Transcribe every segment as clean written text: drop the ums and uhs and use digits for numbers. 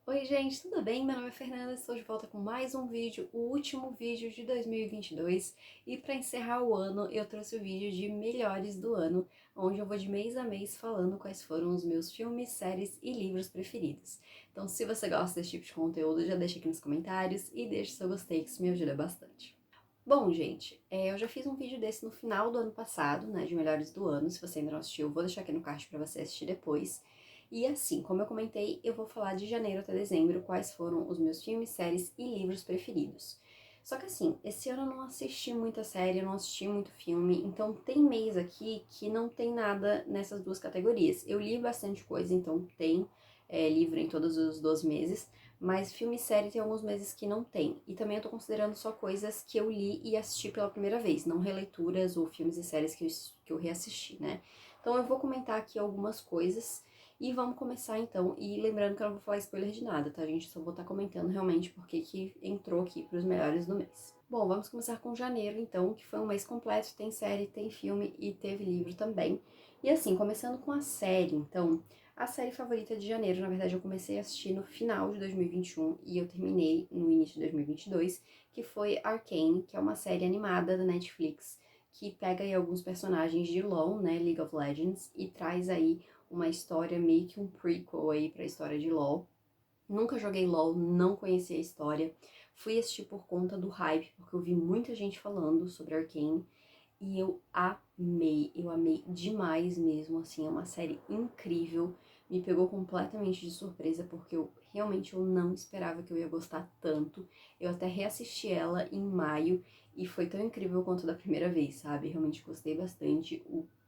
Oi gente, tudo bem? Meu nome é Fernanda, estou de volta com mais um vídeo, o último vídeo de 2022 e para encerrar o ano eu trouxe o vídeo de melhores do ano, onde eu vou de mês a mês falando quais foram os meus filmes, séries e livros preferidos. Então se você gosta desse tipo de conteúdo, já deixa aqui nos comentários e deixa seu gostei que isso me ajuda bastante. Bom, gente, eu já fiz um vídeo desse no final do ano passado, né, de melhores do ano. Se você ainda não assistiu, eu vou deixar aqui no card pra você assistir depois. E assim, como eu comentei, eu vou falar de janeiro até dezembro quais foram os meus filmes, séries e livros preferidos. Só que assim, esse ano eu não assisti muita série, eu não assisti muito filme, então tem mês aqui que não tem nada nessas duas categorias. Eu li bastante coisa, então tem livro em todos os 12 meses, mas filme e série tem alguns meses que não tem. E também eu tô considerando só coisas que eu li e assisti pela primeira vez, não releituras ou filmes e séries que eu reassisti, né? Então eu vou comentar aqui algumas coisas e vamos começar então. E lembrando que eu não vou falar spoiler de nada, tá, gente? Só vou estar comentando realmente porque que entrou aqui pros melhores do mês. Bom, vamos começar com janeiro então, que foi um mês completo, tem série, tem filme e teve livro também. E assim, começando com a série, então, a série favorita de janeiro, na verdade, eu comecei a assistir no final de 2021 e eu terminei no início de 2022, que foi Arcane, que é uma série animada da Netflix, que pega aí alguns personagens de LoL, né, League of Legends, e traz aí uma história meio que um prequel aí pra história de LoL. Nunca joguei LoL, não conhecia a história. Fui assistir por conta do hype, porque eu vi muita gente falando sobre Arcane. E eu amei demais mesmo, assim, é uma série incrível, me pegou completamente de surpresa, porque eu não esperava que eu ia gostar tanto, eu até reassisti ela em maio, e foi tão incrível quanto da primeira vez, sabe, realmente gostei bastante,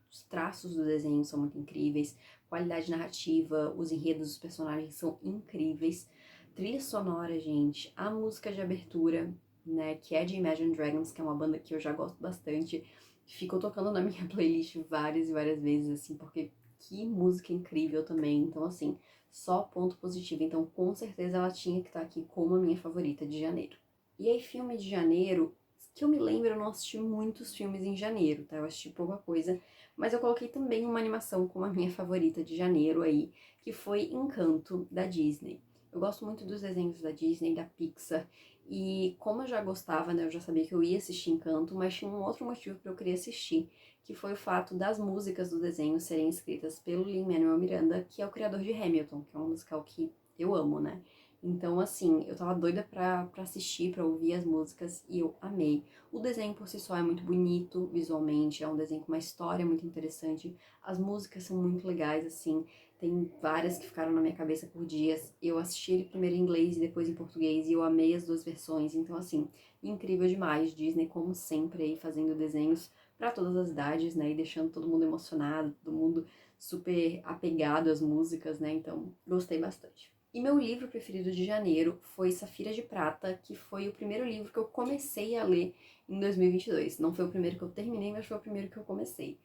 os traços do desenho são muito incríveis, qualidade narrativa, os enredos dos personagens são incríveis, trilha sonora, gente, a música de abertura, né, que é de Imagine Dragons, que é uma banda que eu já gosto bastante, ficou tocando na minha playlist várias e várias vezes, assim, porque que música incrível também. Então, assim, só ponto positivo. Então, com certeza ela tinha que estar aqui como a minha favorita de janeiro. E aí, filme de janeiro, que eu me lembro, eu não assisti muitos filmes em janeiro, tá? Eu assisti pouca coisa, mas eu coloquei também uma animação como a minha favorita de janeiro aí, que foi Encanto, da Disney. Eu gosto muito dos desenhos da Disney, da Pixar, e como eu já gostava, né, eu já sabia que eu ia assistir Encanto, mas tinha um outro motivo para eu querer assistir, que foi o fato das músicas do desenho serem escritas pelo Lin-Manuel Miranda, que é o criador de Hamilton, que é um musical que eu amo, né? Então, assim, eu tava doida pra assistir, pra ouvir as músicas, e eu amei. O desenho por si só é muito bonito visualmente, é um desenho com uma história muito interessante, as músicas são muito legais, assim, tem várias que ficaram na minha cabeça por dias. Eu assisti ele primeiro em inglês e depois em português e eu amei as duas versões. Então, assim, incrível demais. Disney, como sempre, aí fazendo desenhos para todas as idades, né? E deixando todo mundo emocionado, todo mundo super apegado às músicas, né? Então, gostei bastante. E meu livro preferido de janeiro foi Safira de Prata, que foi o primeiro livro que eu comecei a ler em 2022. Não foi o primeiro que eu terminei, mas foi o primeiro que eu comecei.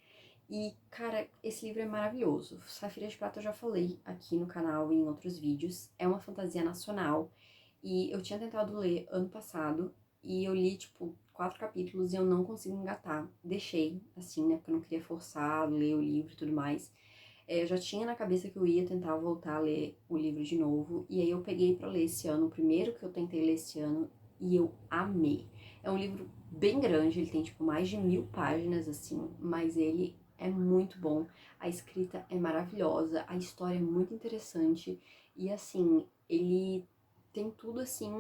E, cara, esse livro é maravilhoso. Safira de Prata eu já falei aqui no canal e em outros vídeos. É uma fantasia nacional. E eu tinha tentado ler ano passado. E eu li, tipo, 4 capítulos e eu não consigo engatar. Deixei, assim, né? Porque eu não queria forçar a ler o livro e tudo mais. Eu já tinha na cabeça que eu ia tentar voltar a ler o livro de novo. E aí eu peguei pra ler esse ano, o primeiro que eu tentei ler esse ano. E eu amei. É um livro bem grande, ele tem, tipo, mais de 1000 páginas, assim. Mas ele é muito bom, a escrita é maravilhosa, a história é muito interessante e assim, ele tem tudo assim,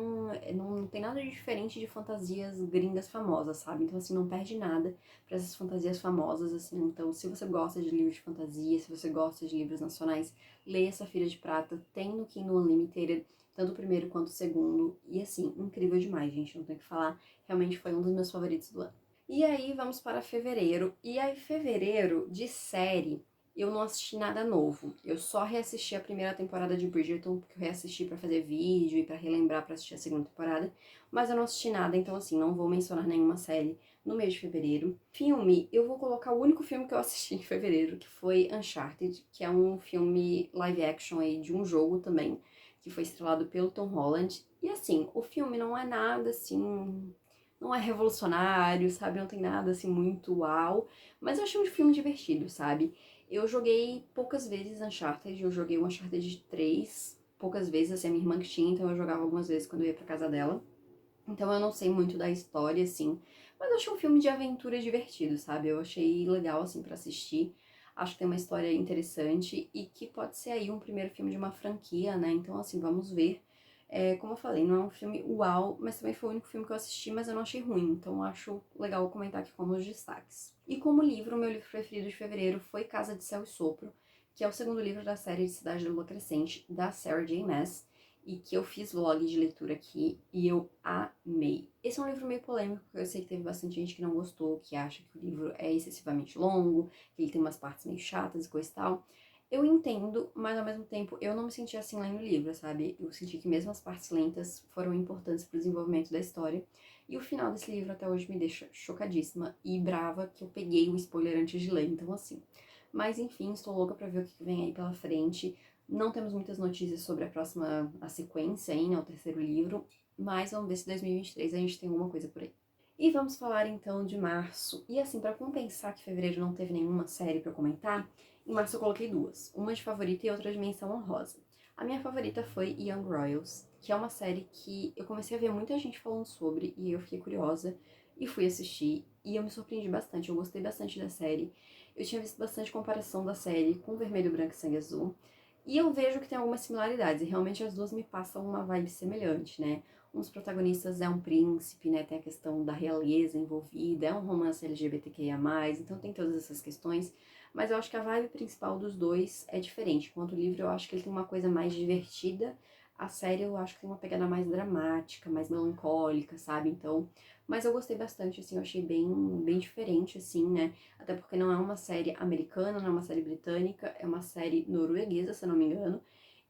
não tem nada de diferente de fantasias gringas famosas, sabe? Então assim, não perde nada para essas fantasias famosas, assim. Então, se você gosta de livros de fantasia, se você gosta de livros nacionais, leia Safira de Prata, tem no Kindle Unlimited, tanto o primeiro quanto o segundo, e assim, incrível demais, gente, não tenho o que falar, realmente foi um dos meus favoritos do ano. E aí vamos para fevereiro. E aí, fevereiro de série, eu não assisti nada novo. Eu só reassisti a primeira temporada de Bridgerton, porque eu reassisti pra fazer vídeo e pra relembrar pra assistir a segunda temporada. Mas eu não assisti nada, então assim, não vou mencionar nenhuma série no mês de fevereiro. Filme, eu vou colocar o único filme que eu assisti em fevereiro, que foi Uncharted, que é um filme live action aí de um jogo também, que foi estrelado pelo Tom Holland. E assim, o filme não é nada assim, não é revolucionário, sabe? Não tem nada assim muito uau. Mas eu achei um filme divertido, sabe? Eu joguei poucas vezes Uncharted. Eu joguei o Uncharted 3 poucas vezes, assim, a minha irmã que tinha, então eu jogava algumas vezes quando eu ia pra casa dela. Então eu não sei muito da história, assim, mas eu achei um filme de aventura divertido, sabe? Eu achei legal, assim, pra assistir. Acho que tem uma história interessante e que pode ser aí um primeiro filme de uma franquia, né? Então, assim, vamos ver. Como eu falei, não é um filme uau, mas também foi o único filme que eu assisti, mas eu não achei ruim. Então, acho legal comentar aqui como os destaques. E como livro, o meu livro preferido de fevereiro foi Casa de Céu e Sopro, que é o segundo livro da série de Cidade da Lua Crescente, da Sarah J. Maas, e que eu fiz vlog de leitura aqui e eu amei. Esse é um livro meio polêmico, porque eu sei que teve bastante gente que não gostou, que acha que o livro é excessivamente longo, que ele tem umas partes meio chatas e coisa e tal. Eu entendo, mas ao mesmo tempo eu não me senti assim lendo o livro, sabe? Eu senti que mesmo as partes lentas foram importantes para o desenvolvimento da história. E o final desse livro até hoje me deixa chocadíssima e brava que eu peguei o spoiler antes de ler, então assim. Mas enfim, estou louca pra ver o que vem aí pela frente. Não temos muitas notícias sobre a sequência aí, né, o terceiro livro, mas vamos ver se em 2023 a gente tem alguma coisa por aí. E vamos falar então de março. E assim, pra compensar que fevereiro não teve nenhuma série pra comentar, em março eu coloquei duas, uma de favorita e outra de menção honrosa. A minha favorita foi Young Royals, que é uma série que eu comecei a ver muita gente falando sobre e eu fiquei curiosa e fui assistir e eu me surpreendi bastante, eu gostei bastante da série. Eu tinha visto bastante comparação da série com Vermelho, Branco e Sangue Azul. E eu vejo que tem algumas similaridades, e realmente as duas me passam uma vibe semelhante, né? Um dos protagonistas é um príncipe, né? Tem a questão da realeza envolvida, é um romance LGBTQIA+, então tem todas essas questões. Mas eu acho que a vibe principal dos dois é diferente. Enquanto o livro eu acho que ele tem uma coisa mais divertida, a série eu acho que tem uma pegada mais dramática, mais melancólica, sabe? Então, mas eu gostei bastante, assim, eu achei bem diferente, assim, né? Até porque não é uma série americana, não é uma série britânica, é uma série norueguesa, se eu não me engano.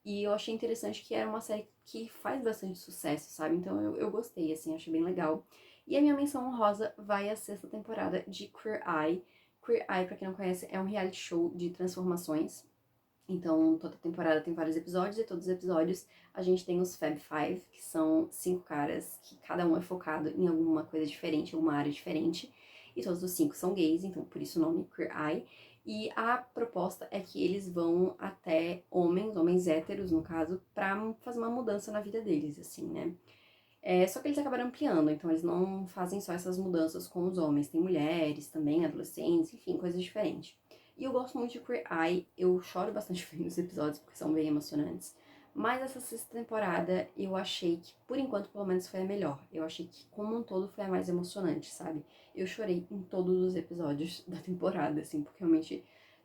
E eu achei interessante que era uma série que faz bastante sucesso, sabe? Então eu gostei, assim, achei bem legal. E a minha menção honrosa vai à sexta temporada de Queer Eye. Queer Eye, pra quem não conhece, é um reality show de transformações. Então, toda temporada tem vários episódios, e todos os episódios a gente tem os Fab Five, que são 5 caras, que cada um é focado em alguma coisa diferente, alguma área diferente. E todos os 5 são gays, então por isso o nome Queer Eye. E a proposta é que eles vão até homens héteros, no caso, pra fazer uma mudança na vida deles, assim, né? Só que eles acabaram ampliando, então eles não fazem só essas mudanças com os homens, tem mulheres também, adolescentes, enfim, coisas diferentes. E eu gosto muito de Queer Eye, eu choro bastante vendo os episódios porque são bem emocionantes. Mas essa sexta temporada eu achei que, por enquanto, pelo menos foi a melhor. Eu achei que, como um todo, foi a mais emocionante, sabe? Eu chorei em todos os episódios da temporada, assim, porque realmente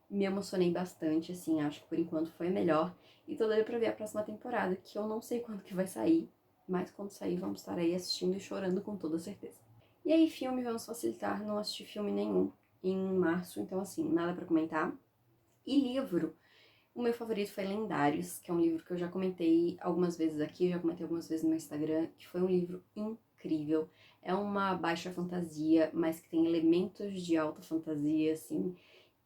me emocionei bastante, assim, acho que por enquanto foi a melhor. E tô doida pra ver a próxima temporada, que eu não sei quando que vai sair, mas quando sair vamos estar aí assistindo e chorando com toda certeza. E aí, filme, vamos facilitar, não assisti filme nenhum em março, então assim, nada pra comentar. E livro, o meu favorito foi Lendários, que é um livro que eu já comentei algumas vezes aqui, já comentei algumas vezes no meu Instagram, que foi um livro incrível. É uma baixa fantasia, mas que tem elementos de alta fantasia, assim,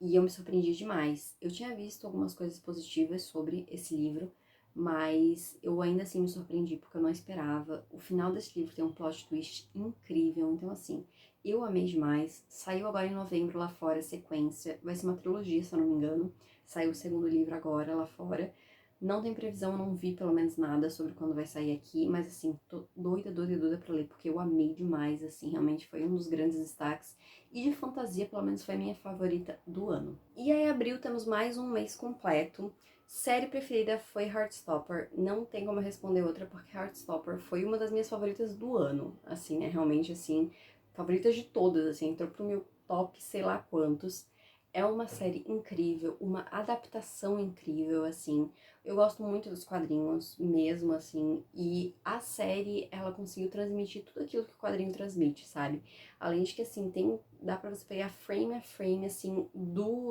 e eu me surpreendi demais. Eu tinha visto algumas coisas positivas sobre esse livro, mas eu ainda assim me surpreendi porque eu não esperava. O final desse livro tem um plot twist incrível, então assim, eu amei demais. Saiu agora em novembro lá fora, sequência. Vai ser uma trilogia, se eu não me engano. Saiu o segundo livro agora lá fora. Não tem previsão, eu não vi pelo menos nada sobre quando vai sair aqui, mas assim, tô doida pra ler, porque eu amei demais, assim, realmente foi um dos grandes destaques. E de fantasia, pelo menos foi a minha favorita do ano. E aí, abril, temos mais um mês completo. Série preferida foi Heartstopper. Não tem como eu responder outra, porque Heartstopper foi uma das minhas favoritas do ano. Assim, né? Realmente, assim, favoritas de todas, assim, entrou pro meu top sei lá quantos. É uma série incrível, uma adaptação incrível, assim. Eu gosto muito dos quadrinhos, mesmo, assim. E a série, ela conseguiu transmitir tudo aquilo que o quadrinho transmite, sabe? Além de que, assim, dá pra você pegar frame a frame, assim,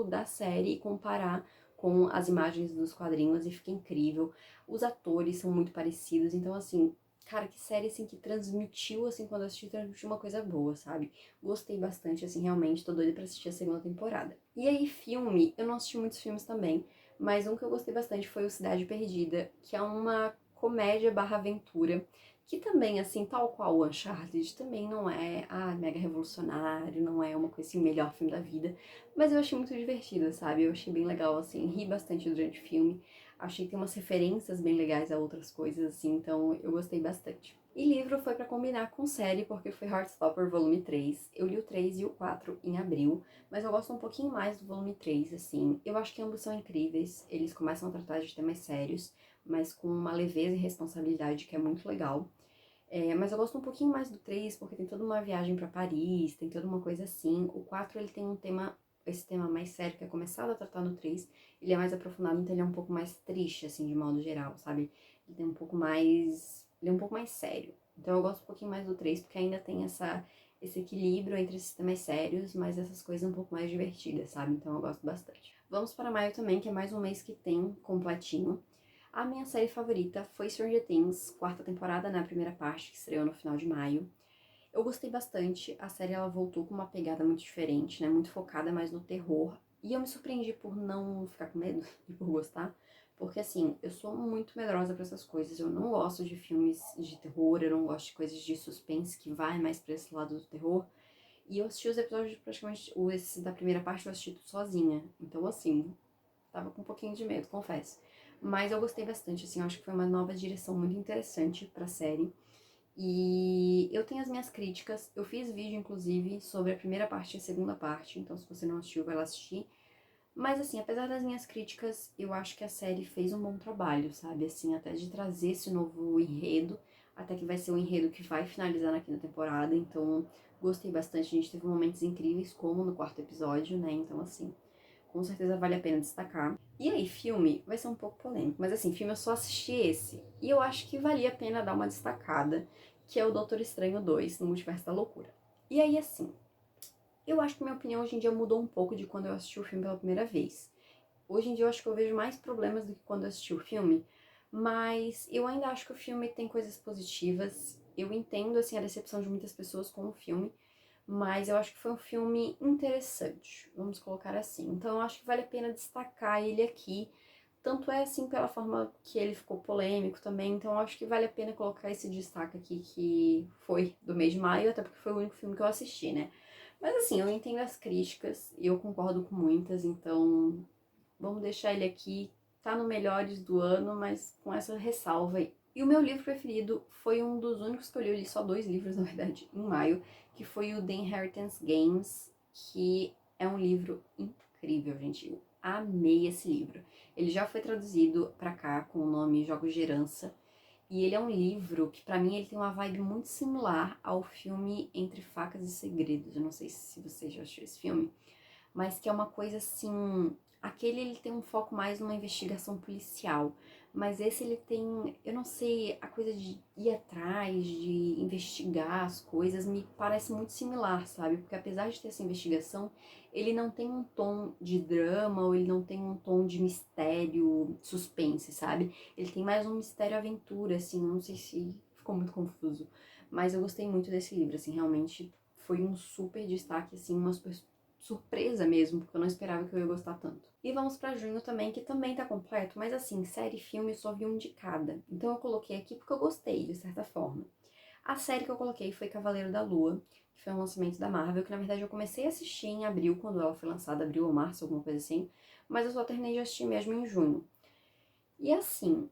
da série e comparar com as imagens dos quadrinhos e fica incrível. Os atores são muito parecidos, então, assim, cara, que série, assim, que transmitiu, assim, quando eu assisti, transmitiu uma coisa boa, sabe? Gostei bastante, assim, realmente, tô doida pra assistir a segunda temporada. E aí, filme, eu não assisti muitos filmes também, mas um que eu gostei bastante foi o Cidade Perdida, que é uma comédia barra aventura, que também, assim, tal qual o Uncharted, também não é, mega revolucionário, não é uma coisa assim, melhor filme da vida, mas eu achei muito divertido, sabe? Eu achei bem legal, assim, ri bastante durante o filme. Achei que tem umas referências bem legais a outras coisas, assim, então eu gostei bastante. E livro foi pra combinar com série, porque foi Heartstopper volume 3. Eu li o 3 e o 4 em abril, mas eu gosto um pouquinho mais do volume 3, assim. Eu acho que ambos são incríveis, eles começam a tratar de temas sérios, mas com uma leveza e responsabilidade que é muito legal. Mas eu gosto um pouquinho mais do 3, porque tem toda uma viagem pra Paris, tem toda uma coisa assim. O 4, ele tem um tema, esse tema mais sério, que é começado a tratar no 3. Ele é mais aprofundado, então ele é um pouco mais triste, assim, de modo geral, sabe? Ele tem um pouco mais... Ele é um pouco mais sério. Então eu gosto um pouquinho mais do 3, porque ainda tem esse equilíbrio entre esses temas sérios, mas essas coisas um pouco mais divertidas, sabe? Então eu gosto bastante. Vamos para maio também, que é mais um mês que tem completinho. A minha série favorita foi Stranger Things, quarta temporada, na primeira parte, que estreou no final de maio. Eu gostei bastante, a série ela voltou com uma pegada muito diferente, né, muito focada mais no terror. E eu me surpreendi por não ficar com medo e por gostar, porque assim, eu sou muito medrosa pra essas coisas, eu não gosto de filmes de terror, eu não gosto de coisas de suspense que vai mais pra esse lado do terror. E eu assisti os episódios praticamente, esse da primeira parte eu assisti tudo sozinha, então assim, tava com um pouquinho de medo, confesso. Mas eu gostei bastante, assim, eu acho que foi uma nova direção muito interessante pra série. E eu tenho as minhas críticas, eu fiz vídeo, inclusive, sobre a primeira parte e a segunda parte, então se você não assistiu, vai lá assistir. Mas, assim, apesar das minhas críticas, eu acho que a série fez um bom trabalho, sabe? Assim, até de trazer esse novo enredo, até que vai ser um enredo que vai finalizar na quinta temporada, então gostei bastante. A gente teve momentos incríveis, como no quarto episódio, né? Então, assim, com certeza vale a pena destacar. E aí, filme vai ser um pouco polêmico, mas assim, filme eu só assisti esse. E eu acho que valia a pena dar uma destacada, que é o Doutor Estranho 2, no Multiverso da Loucura. E aí, assim, eu acho que minha opinião hoje em dia mudou um pouco de quando eu assisti o filme pela primeira vez. Hoje em dia eu acho que eu vejo mais problemas do que quando eu assisti o filme, mas eu ainda acho que o filme tem coisas positivas. Eu entendo, assim, a decepção de muitas pessoas com o filme, mas eu acho que foi um filme interessante, vamos colocar assim. Então eu acho que vale a pena destacar ele aqui. Tanto é assim pela forma que ele ficou polêmico também, então eu acho que vale a pena colocar esse destaque aqui que foi do mês de maio, até porque foi o único filme que eu assisti, né? Mas assim, eu entendo as críticas e eu concordo com muitas, então vamos deixar ele aqui. Tá no melhores do ano, mas com essa ressalva aí. E o meu livro preferido foi um dos únicos que eu li só 2 livros, na verdade, em maio, que foi o The Inheritance Games, que é um livro incrível, gente. Eu amei esse livro. Ele já foi traduzido pra cá com o nome Jogos de Herança, e ele é um livro que, pra mim, ele tem uma vibe muito similar ao filme Entre Facas e Segredos. Eu não sei se você já assistiu esse filme, mas que é uma coisa assim... Aquele ele tem um foco mais numa investigação policial, mas esse ele tem, eu não sei, a coisa de ir atrás, de investigar as coisas, me parece muito similar, sabe? Porque apesar de ter essa investigação, ele não tem um tom de drama, ou ele não tem um tom de mistério, suspense, sabe? Ele tem mais um mistério-aventura, assim, não sei se ficou muito confuso, mas eu gostei muito desse livro, assim, realmente foi um super destaque, assim, uma super surpresa mesmo, porque eu não esperava que eu ia gostar tanto. E vamos pra junho também, que também tá completo, mas assim, série e filme eu só vi um de cada. Então eu coloquei aqui porque eu gostei, de certa forma. A série que eu coloquei foi Cavaleiro da Lua, que foi um lançamento da Marvel, que na verdade eu comecei a assistir em abril, quando ela foi lançada, abril ou março, alguma coisa assim, mas eu só terminei de assistir mesmo em junho. E assim,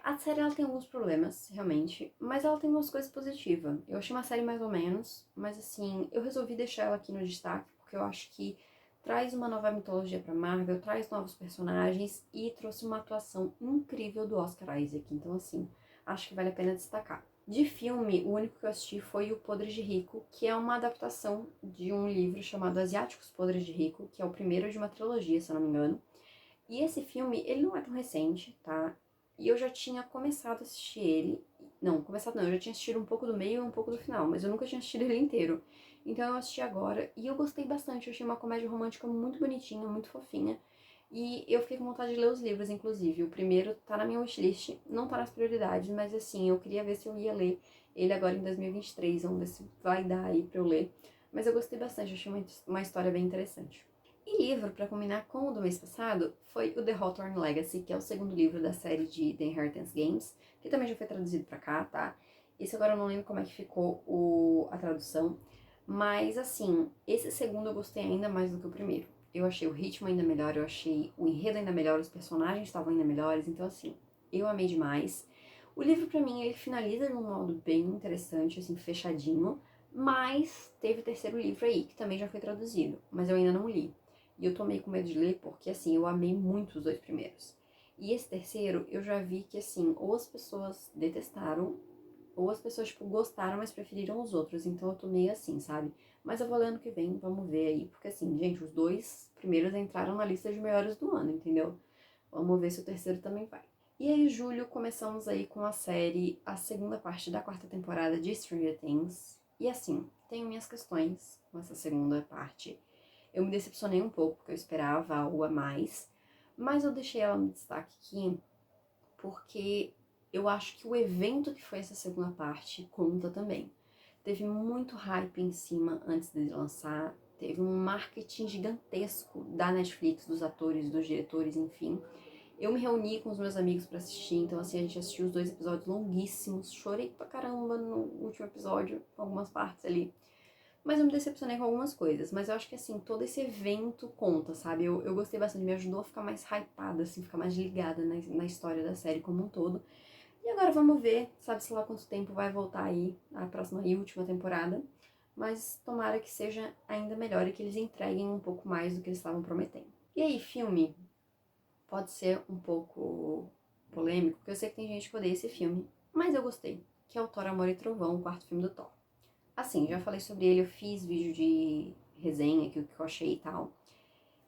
a série ela tem alguns problemas, realmente, mas ela tem umas coisas positivas. Eu achei uma série mais ou menos, mas assim, eu resolvi deixar ela aqui no destaque, porque eu acho que traz uma nova mitologia pra Marvel, traz novos personagens e trouxe uma atuação incrível do Oscar Isaac. Então assim, acho que vale a pena destacar. De filme, o único que eu assisti foi O Podre de Rico, que é uma adaptação de um livro chamado Asiáticos Podres de Rico, que é o primeiro de uma trilogia, se eu não me engano. E esse filme, ele não é tão recente, tá? E eu já tinha começado a assistir ele. Não, começado não, eu já tinha assistido um pouco do meio e um pouco do final, mas eu nunca tinha assistido ele inteiro. Então eu assisti agora e eu gostei bastante. Eu achei uma comédia romântica muito bonitinha, muito fofinha. E eu fiquei com vontade de ler os livros, inclusive. O primeiro tá na minha wishlist, não tá nas prioridades, mas assim, eu queria ver se eu ia ler ele agora em 2023. Vamos ver se vai dar aí pra eu ler. Mas eu gostei bastante, achei uma história bem interessante. E livro, pra combinar com o do mês passado, foi o The Hawthorne Legacy, que é o segundo livro da série de The Inheritance Games, que também já foi traduzido pra cá, tá? Esse agora eu não lembro como é que ficou a tradução, mas assim, esse segundo eu gostei ainda mais do que o primeiro. eu achei o ritmo ainda melhor, eu achei o enredo ainda melhor, os personagens estavam ainda melhores, então assim, eu amei demais. O livro pra mim, ele finaliza de um modo bem interessante, assim, fechadinho, mas teve o terceiro livro aí, que também já foi traduzido, mas eu ainda não li. E eu tô meio com medo de ler porque, assim, eu amei muito os dois primeiros. E esse terceiro, eu já vi que, assim, ou as pessoas detestaram, ou as pessoas, tipo, gostaram, mas preferiram os outros. Então eu tô meio assim, sabe? Mas eu vou ler ano que vem, vamos ver aí. Porque, assim, gente, os dois primeiros entraram na lista de melhores do ano, entendeu? Vamos ver se o terceiro também vai. E aí, em julho, começamos aí com a série, a segunda parte da quarta temporada de Stranger Things. E, assim, tenho minhas questões com essa segunda parte. Eu me decepcionei um pouco, porque eu esperava algo a mais. Mas eu deixei ela no destaque aqui porque eu acho que o evento que foi essa segunda parte conta também. Teve muito hype em cima antes de lançar, teve um marketing gigantesco da Netflix, dos atores, dos diretores, enfim. Eu me reuni com os meus amigos pra assistir, então assim, a gente assistiu os dois episódios longuíssimos, chorei pra caramba no último episódio, algumas partes ali. Mas eu me decepcionei com algumas coisas, mas eu acho que assim, todo esse evento conta, sabe? Eu gostei bastante, me ajudou a ficar mais hypada, assim, ficar mais ligada na história da série como um todo. E agora vamos ver, sabe-se lá quanto tempo vai voltar aí a próxima e última temporada. Mas tomara que seja ainda melhor e que eles entreguem um pouco mais do que eles estavam prometendo. E aí, filme, pode ser um pouco polêmico, porque eu sei que tem gente que odeia esse filme, mas eu gostei, que é o Thor, Amor e Trovão, o quarto filme do Thor. Assim, já falei sobre ele, eu fiz vídeo de resenha, que eu achei e tal.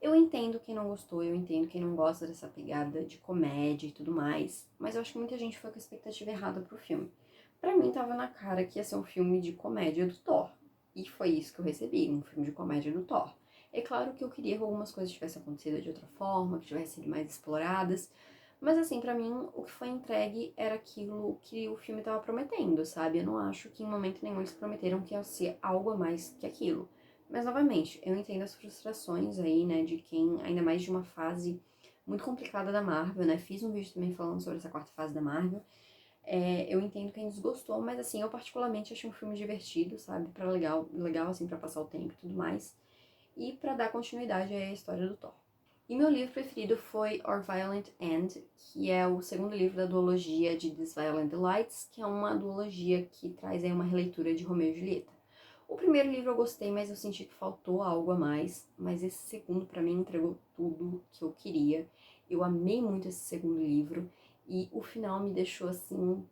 Eu entendo quem não gostou, eu entendo quem não gosta dessa pegada de comédia e tudo mais, mas eu acho que muita gente foi com a expectativa errada pro filme. Pra mim tava na cara que ia ser um filme de comédia do Thor, e foi isso que eu recebi, um filme de comédia do Thor. É claro que eu queria que algumas coisas tivessem acontecido de outra forma, que tivessem sido mais exploradas, mas assim, pra mim, o que foi entregue era aquilo que o filme tava prometendo, sabe? Eu não acho que em momento nenhum eles prometeram que ia ser algo a mais que aquilo. Mas, novamente, eu entendo as frustrações aí, né, de quem, ainda mais de uma fase muito complicada da Marvel, né? Fiz um vídeo também falando sobre essa quarta fase da Marvel. Eu entendo quem desgostou, mas, assim, eu particularmente achei um filme divertido, sabe? Legal, assim, pra passar o tempo e tudo mais. E pra dar continuidade à história do Thor. E meu livro preferido foi Our Violent End, que é o segundo livro da duologia de These Violent Delights, que é uma duologia que traz aí uma releitura de Romeu e Julieta. O primeiro livro eu gostei, mas eu senti que faltou algo a mais, mas esse segundo pra mim entregou tudo que eu queria. Eu amei muito esse segundo livro e o final me deixou assim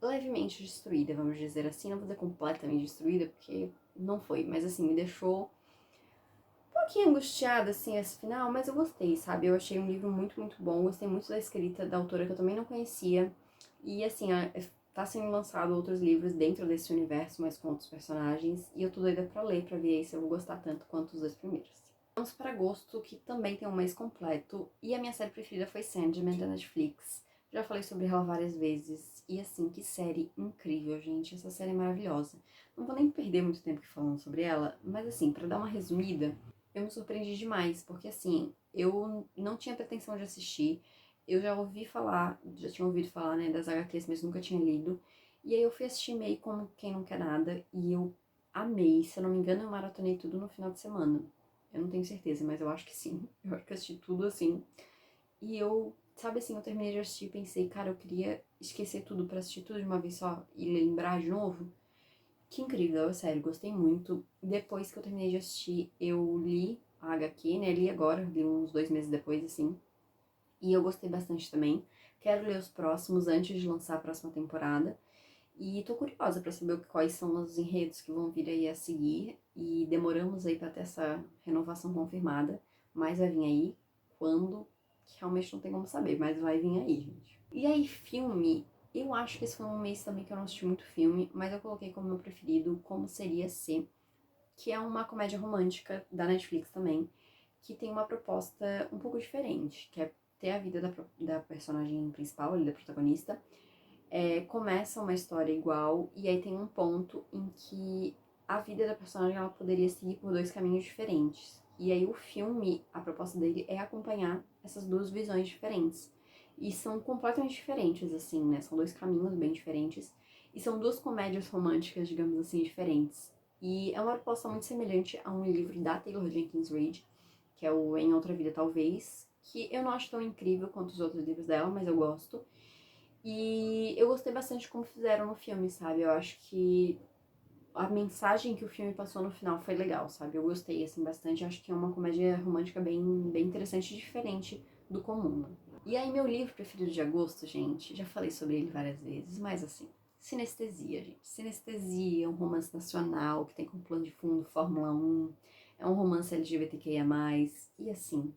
levemente destruída, vamos dizer assim, não vou dizer completamente destruída porque não foi, mas assim me deixou um pouquinho angustiada, assim, esse final, mas eu gostei, sabe? Eu achei um livro muito, muito bom. Gostei muito da escrita da autora, que eu também não conhecia. E, assim, tá sendo lançado outros livros dentro desse universo, mas com outros personagens. E eu tô doida pra ler, pra ver aí se eu vou gostar tanto quanto os dois primeiros. Vamos para agosto, que também tem um mês completo. E a minha série preferida foi Sandman, da Netflix. Já falei sobre ela várias vezes. E, assim, que série incrível, gente. Essa série é maravilhosa. Não vou nem perder muito tempo falando sobre ela, mas, assim, pra dar uma resumida, eu me surpreendi demais, porque assim, eu não tinha pretensão de assistir, eu já tinha ouvido falar, né, das HQs, mas nunca tinha lido, e aí eu fui assistir meio como quem não quer nada, e eu amei, se eu não me engano eu maratonei tudo no final de semana, eu não tenho certeza, mas eu acho que sim, eu acho que eu assisti tudo assim, e eu, sabe assim, eu terminei de assistir e pensei, cara, eu queria esquecer tudo pra assistir tudo de uma vez só, e lembrar de novo. Que incrível, sério, gostei muito. Depois que eu terminei de assistir, eu li a HQ, né? Li agora, li uns 2 meses depois, assim. E eu gostei bastante também. Quero ler os próximos antes de lançar a próxima temporada. E tô curiosa pra saber quais são os enredos que vão vir aí a seguir. E demoramos aí pra ter essa renovação confirmada. Mas vai vir aí. Quando? Que realmente não tem como saber, mas vai vir aí, gente. E aí, filme. Eu acho que esse foi um mês também que eu não assisti muito filme, mas eu coloquei como meu preferido Como Seria Ser, que é uma comédia romântica da Netflix também, que tem uma proposta um pouco diferente, que é ter a vida da personagem principal, da protagonista. Começa uma história igual, e aí tem um ponto em que a vida da personagem ela poderia seguir por dois caminhos diferentes. E aí o filme, a proposta dele é acompanhar essas duas visões diferentes. E são completamente diferentes, assim, né? São dois caminhos bem diferentes. E são duas comédias românticas, digamos assim, diferentes. E é uma proposta muito semelhante a um livro da Taylor Jenkins Reid, que é o Em Outra Vida Talvez, que eu não acho tão incrível quanto os outros livros dela, mas eu gosto. E eu gostei bastante de como fizeram no filme, sabe? Eu acho que a mensagem que o filme passou no final foi legal, sabe? Eu gostei, assim, bastante. Acho que é uma comédia romântica bem interessante e diferente do comum, né? E aí, meu livro preferido de agosto, gente, já falei sobre ele várias vezes, mas assim, Sinestesia, gente. Sinestesia é um romance nacional que tem como plano de fundo Fórmula 1, é um romance LGBTQIA+, e assim,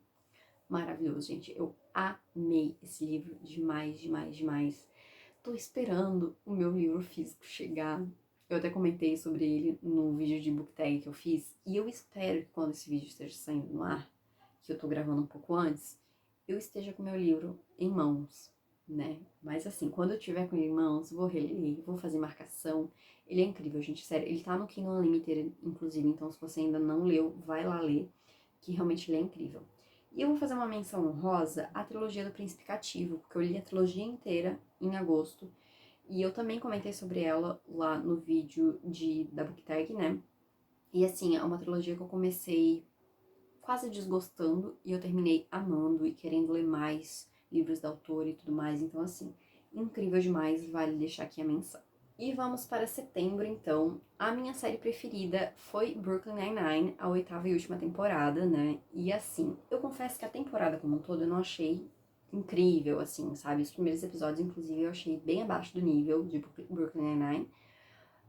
maravilhoso, gente. Eu amei esse livro demais, demais, demais. Tô esperando o meu livro físico chegar. Eu até comentei sobre ele no vídeo de book tag que eu fiz. E eu espero que quando esse vídeo esteja saindo no ar, que eu tô gravando um pouco antes, eu esteja com o meu livro em mãos, né? Mas assim, quando eu tiver com ele em mãos, vou reler, vou fazer marcação. Ele é incrível, gente, sério. Ele tá no Kindle Unlimited, inclusive, então se você ainda não leu, vai lá ler, que realmente ele é incrível. E eu vou fazer uma menção honrosa à trilogia do Príncipe Cativo, porque eu li a trilogia inteira em agosto. E eu também comentei sobre ela lá no vídeo da book tag, né? E assim, é uma trilogia que eu comecei quase desgostando e eu terminei amando e querendo ler mais livros da autora e tudo mais. Então, assim, incrível demais, vale deixar aqui a menção. E vamos para setembro, então. A minha série preferida foi Brooklyn Nine-Nine, a 8ª e última temporada, né? E assim, eu confesso que a temporada como um todo eu não achei incrível, assim, sabe? Os primeiros episódios, inclusive, eu achei bem abaixo do nível de Brooklyn Nine-Nine.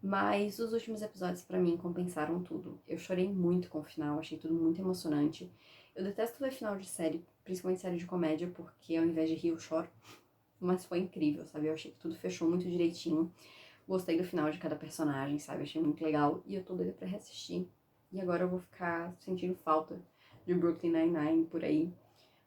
Mas os últimos episódios pra mim compensaram tudo. Eu chorei muito com o final, achei tudo muito emocionante. Eu detesto ver final de série, principalmente série de comédia, porque ao invés de rir eu choro. Mas foi incrível, sabe? Eu achei que tudo fechou muito direitinho. Gostei do final de cada personagem, sabe? Achei muito legal. E eu tô doida pra reassistir. E agora eu vou ficar sentindo falta de Brooklyn Nine-Nine por aí.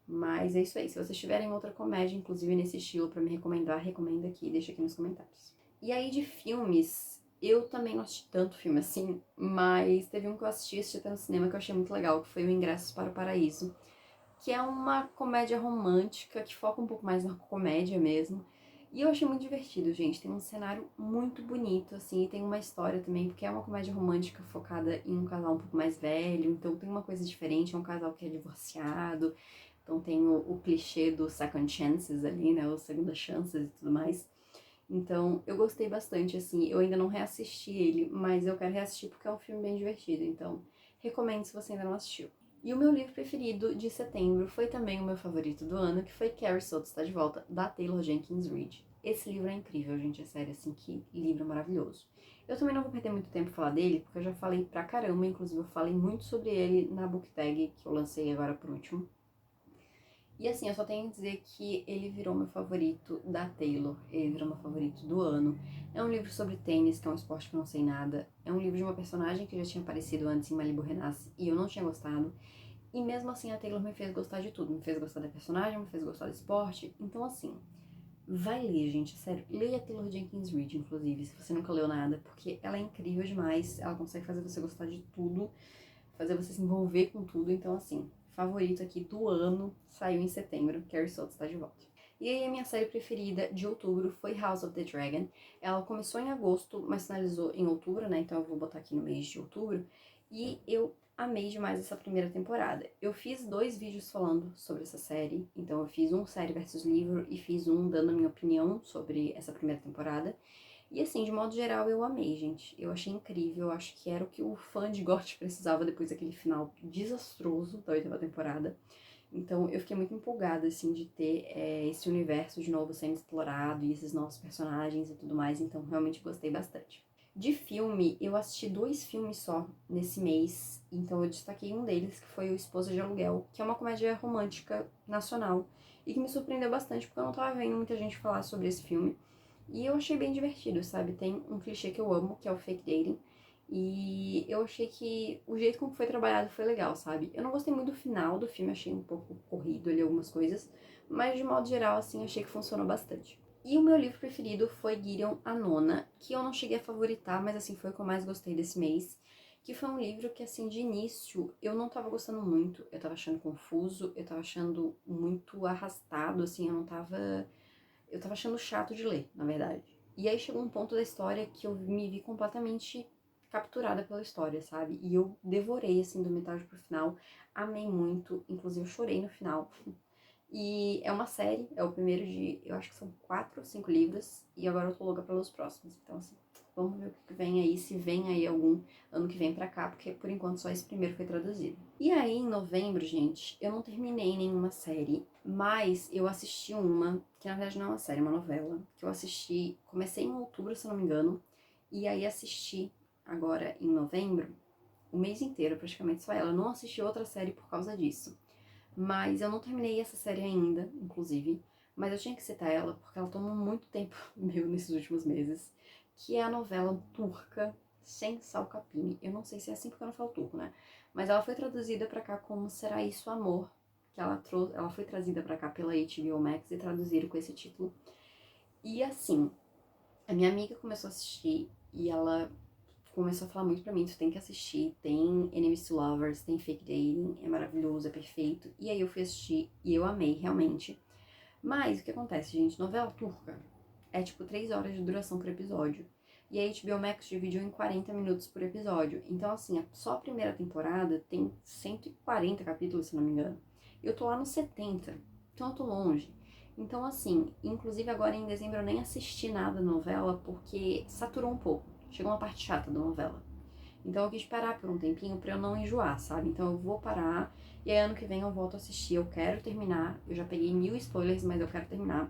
Mas é isso aí. Se vocês tiverem outra comédia, inclusive nesse estilo, pra me recomendar, recomenda aqui, deixa aqui nos comentários. E aí de filmes, eu também não assisti tanto filme assim, mas teve um que eu assisti até no cinema que eu achei muito legal, que foi o Ingressos para o Paraíso, que é uma comédia romântica que foca um pouco mais na comédia mesmo. E eu achei muito divertido, gente. Tem um cenário muito bonito, assim, e tem uma história também, porque é uma comédia romântica focada em um casal um pouco mais velho, então tem uma coisa diferente, é um casal que é divorciado, então tem o clichê do second chances ali, né, ou segunda chances e tudo mais. Então, eu gostei bastante, assim, eu ainda não reassisti ele, mas eu quero reassistir porque é um filme bem divertido, então recomendo se você ainda não assistiu. E o meu livro preferido de setembro foi também o meu favorito do ano, que foi Carrie Soto Está de Volta, da Taylor Jenkins Reid. Esse livro é incrível, gente, é sério, assim, que livro maravilhoso. Eu também não vou perder muito tempo pra falar dele, porque eu já falei pra caramba, inclusive eu falei muito sobre ele na book tag que eu lancei agora por último. E assim, eu só tenho a dizer que ele virou meu favorito da Taylor, ele virou meu favorito do ano. É um livro sobre tênis, que é um esporte que eu não sei nada. É um livro de uma personagem que já tinha aparecido antes em Malibu Renasce e eu não tinha gostado. E mesmo assim a Taylor me fez gostar de tudo. Me fez gostar da personagem, me fez gostar do esporte. Então assim, vai ler, gente, sério. Leia a Taylor Jenkins Reid, inclusive, se você nunca leu nada, porque ela é incrível demais. Ela consegue fazer você gostar de tudo, fazer você se envolver com tudo. Então assim, favorito aqui do ano, saiu em setembro, Carrie Soto está de volta. E aí a minha série preferida de outubro foi House of the Dragon. Ela começou em agosto, mas finalizou em outubro, né? Então eu vou botar aqui no mês de outubro. E eu amei demais essa primeira temporada. Eu fiz 2 vídeos falando sobre essa série. Então eu fiz um série versus livro e fiz um dando a minha opinião sobre essa primeira temporada. E assim, de modo geral, eu amei, gente. Eu achei incrível, eu acho que era o que o fã de GOT precisava depois daquele final desastroso da 8ª temporada. Então eu fiquei muito empolgada, assim, de ter esse universo de novo sendo explorado e esses novos personagens e tudo mais, então realmente gostei bastante. De filme, eu assisti 2 filmes só nesse mês, então eu destaquei um deles, que foi o Esposa de Aluguel, que é uma comédia romântica nacional, e que me surpreendeu bastante, porque eu não tava vendo muita gente falar sobre esse filme. E eu achei bem divertido, sabe? Tem um clichê que eu amo, que é o fake dating. E eu achei que o jeito como foi trabalhado foi legal, sabe? Eu não gostei muito do final do filme, achei um pouco corrido ali algumas coisas. Mas de modo geral, assim, achei que funcionou bastante. E o meu livro preferido foi Gideon, a Nona, que eu não cheguei a favoritar, mas assim, foi o que eu mais gostei desse mês. Que foi um livro que, assim, de início, eu não tava gostando muito. Eu tava achando confuso, eu tava achando muito arrastado, assim, eu tava achando chato de ler, na verdade. E aí chegou um ponto da história que eu me vi completamente capturada pela história, sabe? E eu devorei, assim, do metade pro final, amei muito, inclusive eu chorei no final. E é uma série, é o primeiro de, eu acho que são 4 ou 5 livros, e agora eu tô louca pelos próximos. Então, assim, vamos ver o que vem aí, se vem aí algum ano que vem pra cá, porque por enquanto só esse primeiro foi traduzido. E aí, em novembro, gente, eu não terminei nenhuma série, mas eu assisti uma, que na verdade não é uma série, é uma novela, que eu assisti, comecei em outubro, se eu não me engano, e aí assisti agora em novembro, o mês inteiro, praticamente só ela. Eu não assisti outra série por causa disso. Mas eu não terminei essa série ainda, inclusive. Mas eu tinha que citar ela porque ela tomou muito tempo meu nesses últimos meses. Que é a novela turca Sem Sal Capim. Eu não sei se é assim porque eu não falo turco, né? Mas ela foi traduzida pra cá como Será Isso Amor? Que ela foi trazida pra cá pela HBO Max e traduziram com esse título. E assim, a minha amiga começou a assistir e ela começou a falar muito pra mim, tu tem que assistir, tem Enemies to Lovers, tem Fake Dating, é maravilhoso, é perfeito. E aí eu fui assistir e eu amei, realmente. Mas o que acontece, gente? Novela turca é tipo 3 horas de duração por episódio. E a HBO Max dividiu em 40 minutos por episódio. Então, assim, só a primeira temporada tem 140 capítulos, se não me engano. Eu tô lá nos 70, então eu tô longe. Então, assim, inclusive agora em dezembro eu nem assisti nada da novela porque saturou um pouco. Chegou uma parte chata da novela. Então eu quis parar por um tempinho pra eu não enjoar, sabe? Então eu vou parar e aí ano que vem eu volto a assistir. Eu quero terminar. Eu já peguei 1000 spoilers, mas eu quero terminar.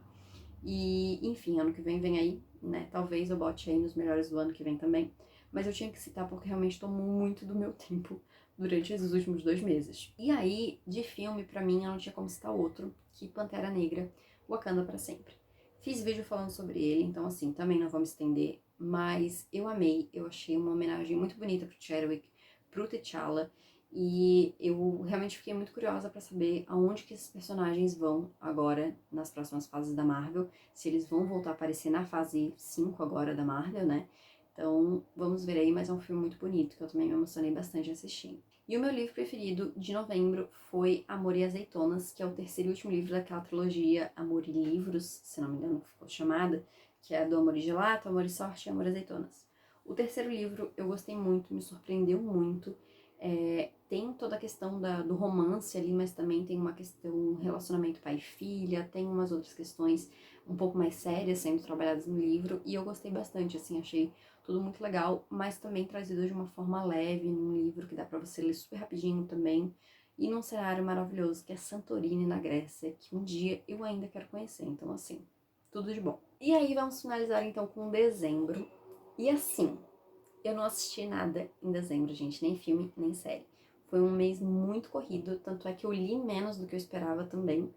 E, enfim, ano que vem aí, né? Talvez eu bote aí nos melhores do ano que vem também. Mas eu tinha que citar porque realmente tomou muito do meu tempo durante esses últimos 2 meses. E aí, de filme, pra mim, eu não tinha como citar outro que Pantera Negra, Wakanda pra Sempre. Fiz vídeo falando sobre ele, então assim, também não vou me estender, mas eu amei, eu achei uma homenagem muito bonita pro Chadwick, pro T'Challa, e eu realmente fiquei muito curiosa pra saber aonde que esses personagens vão agora nas próximas fases da Marvel, se eles vão voltar a aparecer na fase 5 agora da Marvel, né? Então, vamos ver aí, mas é um filme muito bonito, que eu também me emocionei bastante assistindo. E o meu livro preferido de novembro foi Amor e Azeitonas, que é o terceiro e último livro daquela trilogia Amor e Livros, se não me engano ficou chamada, que é do Amor e Gelato, Amor e Sorte e Amor e Azeitonas. O terceiro livro eu gostei muito, me surpreendeu muito. Tem toda a questão do romance ali, mas também tem uma questão relacionamento pai e filha, tem umas outras questões um pouco mais sérias sendo trabalhadas no livro, e eu gostei bastante, assim, achei tudo muito legal, mas também trazido de uma forma leve, num livro que dá pra você ler super rapidinho também, e num cenário maravilhoso que é Santorini, na Grécia, que um dia eu ainda quero conhecer, então assim, tudo de bom. E aí vamos finalizar então com dezembro, e assim, eu não assisti nada em dezembro, gente, nem filme, nem série. Foi um mês muito corrido, tanto é que eu li menos do que eu esperava também.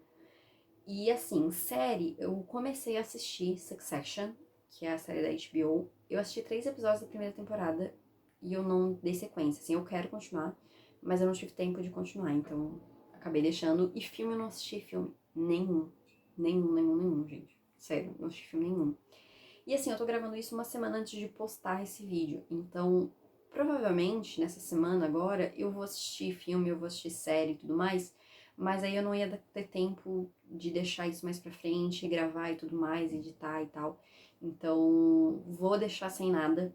E assim, série, eu comecei a assistir Succession, que é a série da HBO. Eu assisti 3 episódios da primeira temporada e eu não dei sequência. Assim, eu quero continuar, mas eu não tive tempo de continuar, então acabei deixando. E filme, eu não assisti filme nenhum. Nenhum, gente. Sério, não assisti filme nenhum. E assim, eu tô gravando isso uma semana antes de postar esse vídeo. Então, provavelmente, nessa semana agora, eu vou assistir filme, eu vou assistir série e tudo mais. Mas aí eu não ia ter tempo de deixar isso mais pra frente, gravar e tudo mais, editar e tal. Então, vou deixar sem nada,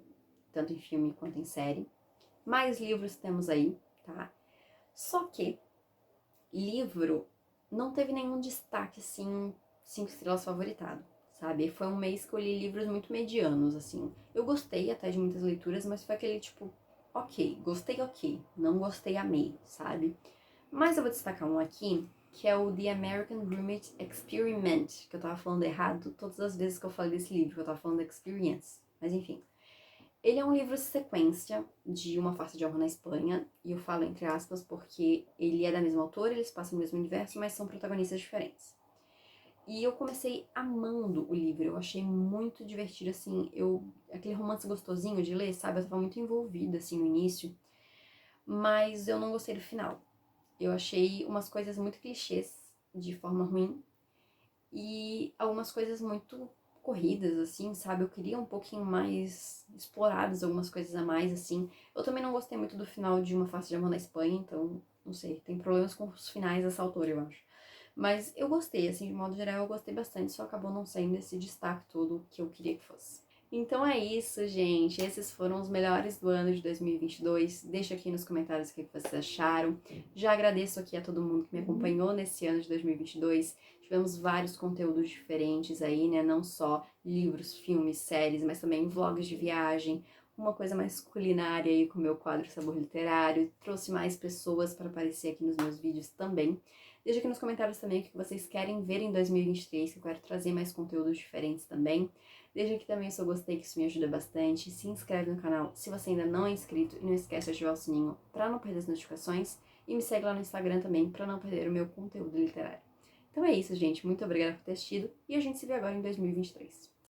tanto em filme quanto em série. Mais livros temos aí, tá? Só que livro não teve nenhum destaque, assim, 5 estrelas favoritado, sabe? Foi um mês que eu li livros muito medianos, assim. Eu gostei até de muitas leituras, mas foi aquele tipo, ok. Não gostei, amei, sabe? Mas eu vou destacar um aqui, que é o The American Roommate Experiment, que eu tava falando errado todas as vezes que eu falei desse livro, que eu tava falando Experience. Mas enfim. Ele é um livro sequência de Uma Farsa de Amor na Espanha, e eu falo entre aspas porque ele é da mesma autora, eles passam no mesmo universo, mas são protagonistas diferentes. E eu comecei amando o livro, eu achei muito divertido, assim, aquele romance gostosinho de ler, sabe? Eu tava muito envolvida, assim, no início, mas eu não gostei do final. Eu achei umas coisas muito clichês de forma ruim e algumas coisas muito corridas, assim, sabe? Eu queria um pouquinho mais exploradas, algumas coisas a mais, assim. Eu também não gostei muito do final de Uma Face de Amor na Espanha, então, não sei, tem problemas com os finais dessa autora, eu acho. Mas eu gostei, assim, de modo geral, eu gostei bastante, só acabou não sendo esse destaque todo que eu queria que fosse. Então é isso, gente. Esses foram os melhores do ano de 2022. Deixa aqui nos comentários o que vocês acharam. Já agradeço aqui a todo mundo que me acompanhou nesse ano de 2022. Tivemos vários conteúdos diferentes aí, né? Não só livros, filmes, séries, mas também vlogs de viagem, uma coisa mais culinária aí com o meu quadro Sabor Literário. Trouxe mais pessoas para aparecer aqui nos meus vídeos também. Deixa aqui nos comentários também o que vocês querem ver em 2023, que eu quero trazer mais conteúdos diferentes também. Deixa aqui também o seu gostei, que isso me ajuda bastante. Se inscreve no canal se você ainda não é inscrito e não esquece de ativar o sininho para não perder as notificações. E me segue lá no Instagram também para não perder o meu conteúdo literário. Então é isso, gente. Muito obrigada por ter assistido e a gente se vê agora em 2023.